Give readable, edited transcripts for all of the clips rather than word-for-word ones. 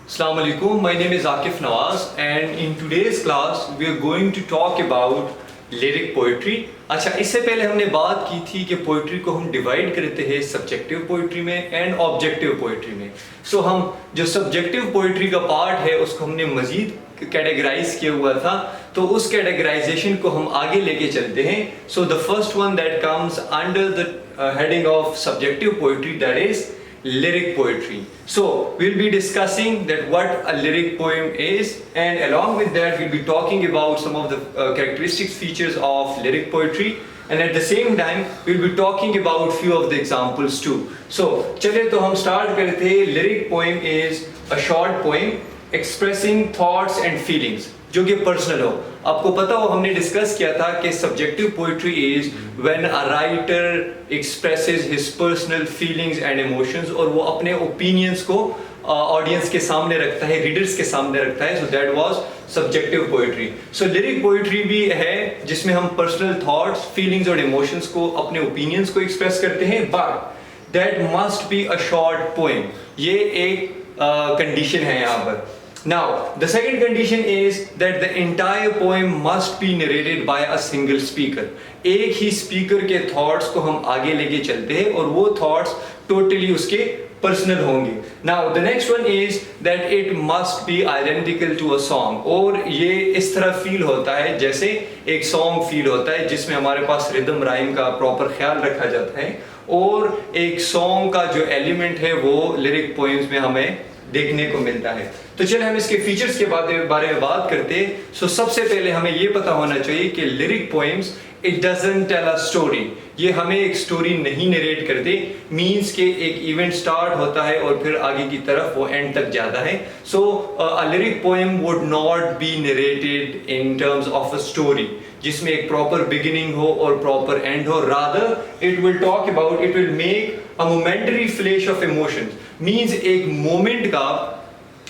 Assalamu alaikum, my name is Akif Nawaz and in today's class we are going to talk about lyric poetry. अच्छा, इससे पहले हमने बात की थी कि पोइट्री को हम डिवाइड करते हैं सब्जेक्टिव पोइट्री में एंड ऑब्जेक्टिव पोइट्री में। सो हम जो सब्जेक्टिव पोइट्री का पार्ट है उसको हमने मजीद कैटेगराइज किया हुआ था, तो उस कैटेगराइजेशन को हम आगे लेके चलते हैं। सो the first one that comes under the heading of subjective poetry, that is lyric poetry. So we'll be discussing that what a lyric poem is, and along with that we'll be talking about some of the characteristics features of lyric poetry, and at the same time we'll be talking about few of the examples too. So चलिए तो हम start करते हैं। lyric poem is a short poem expressing thoughts and feelings जो कि personal हो। आपको पता हो हमने डिस्कस किया था कि subjective poetry is when a writer expresses his personal feelings and emotions, और वो अपने ओपिनियंस को ऑडियंस के सामने रखता है, रीडर्स के सामने रखता है। So that was subjective poetry. So lyric poetry भी है जिसमें हम पर्सनल थॉट्स, फीलिंग्स और इमोशंस को, अपने ओपिनियंस को एक्सप्रेस करते हैं, but that must be a short poem. ये एक कंडीशन है यहाँ पर। Now, the second condition is that the entire poem must be narrated by a single speaker. एक ही स्पीकर के थॉट्स को हम आगे लेके चलते हैं और वो थॉट्स टोटली उसके पर्सनल होंगे। Now, the next one is that it must be identical to a song. और ये इस तरह फील होता है जैसे एक सॉन्ग फील होता है जिसमें हमारे पास रिदम राइम का प्रॉपर ख्याल रखा जाता है, और एक सॉन्ग का जो एलिमेंट है वो लिरिक पोएम्स में हमें देखने को मिलता है। तो चलिए हम इसके फीचर्स के बारे में बात करते हैं। सो सबसे पहले हमें ये पता होना चाहिए कि lyric poems it doesn't tell a story. ये हमें एक स्टोरी नहीं नरेट करते, मींस के एक इवेंट स्टार्ट होता है और फिर आगे की तरफ वो एंड तक जाता है। So a lyric poem would not be narrated in terms of a story जिसमें एक प्रॉपर बिगिनिंग हो और प्रॉपर एंड हो। Rather it will talk about, it will make a momentary flash of emotions, means एक moment का,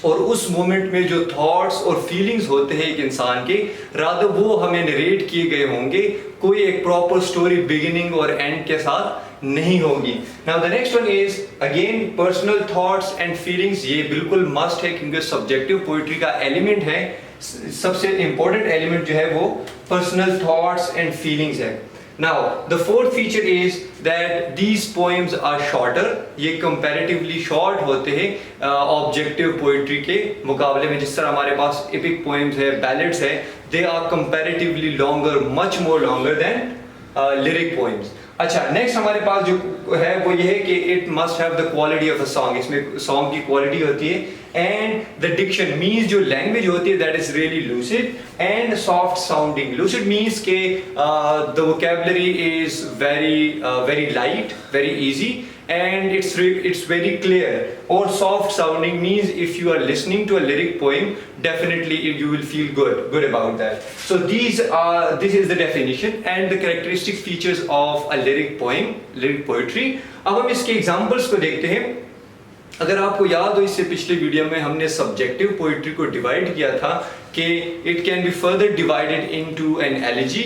और उस moment में जो थॉट्स और फीलिंग्स होते हैं एक इंसान के, रादर वो हमें नरेट किए गए होंगे, कोई एक प्रॉपर स्टोरी बिगिनिंग और एंड के साथ नहीं होगी। Now the next one is again personal thoughts and feelings. ये बिल्कुल मस्ट है क्योंकि सब्जेक्टिव पोइट्री का एलिमेंट है, सबसे इंपॉर्टेंट एलिमेंट जो है वो पर्सनल थॉट्स एंड फीलिंग्स है। Now, the fourth feature is that these poems are shorter. ये comparatively short होते हैं objective poetry के मुकाबले में। जिस तरह हमारे पास epic poems है, ballads है, they are comparatively longer, much more longer than lyric poems. अच्छा, नेक्स्ट हमारे पास जो है वो ये है कि it must have the quality of a song. इसमें सॉन्ग की क्वालिटी होती है, एंड द डिक्शन मीन्स जो लैंग्वेज होती है that is really lucid and soft sounding. Lucid means के the vocabulary is very light, very easy, and it's very clear. Or soft sounding means if you are listening to a lyric poem, definitely you will feel good about that. So this is the definition and the characteristic features of a lyric poem, lyric poetry. अब हम इसके examples को देखते हैं। अगर आपको याद हो, इससे पिछले वीडियो में हमने सब्जेक्टिव पोइट्री को डिवाइड किया था कि it can be further divided into an elegy,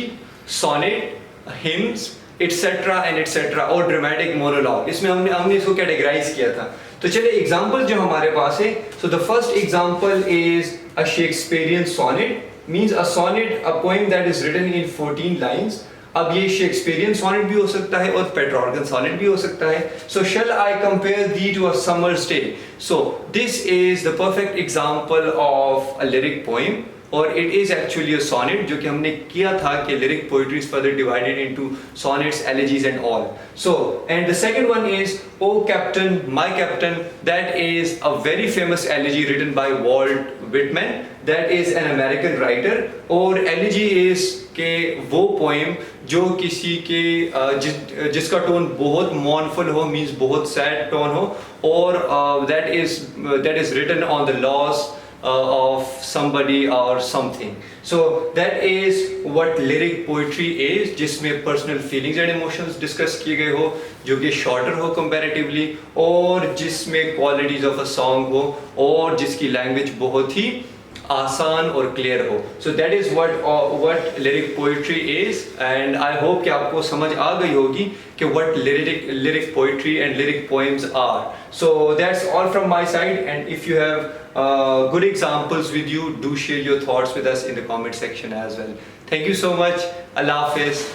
sonnet, hymns, et cetera and et cetera, और ड्रामेटिक मोनोलॉग। इसमें हमने इसको कैटेगराइज किया था। तो चलिए एग्जांपल जो हमारे पास है, so the first example is a Shakespearean sonnet, means a sonnet, a poem that is written in 14 lines. अब ये शेक्सपियरियन सोनेट भी हो सकता है और पेट्रार्कन सोनेट भी हो सकता है। So shall I compare thee to a summer's day. So this is the perfect example of a lyric poem, और it is actually a sonnet, जो कि हमने किया था कि lyric poetry is further divided into sonnets, elegies and all. So and the second one is O Captain my Captain, that is a very famous elegy written by Walt Whitman, that is an American writer. और elegy is के वो poem जो किसी के जिसका tone बहुत मॉर्नफुल हो, means बहुत सैड टोन हो, और that is written on the loss of somebody or something. So that is what lyric poetry is, जिसमें personal feelings and emotions discuss किए गए हो, जो कि shorter हो comparatively, और जिसमें qualities of a song हो, और जिसकी language बहुत ही आसान और क्लियर हो. So that is what lyric poetry is, and I hope कि आपको समझ आ गई होगी कि what lyric poetry and lyric poems are. So that's all from my side, and if you have good examples with you, do share your thoughts with us in the comment section as well. Thank you so much. Allah Hafiz.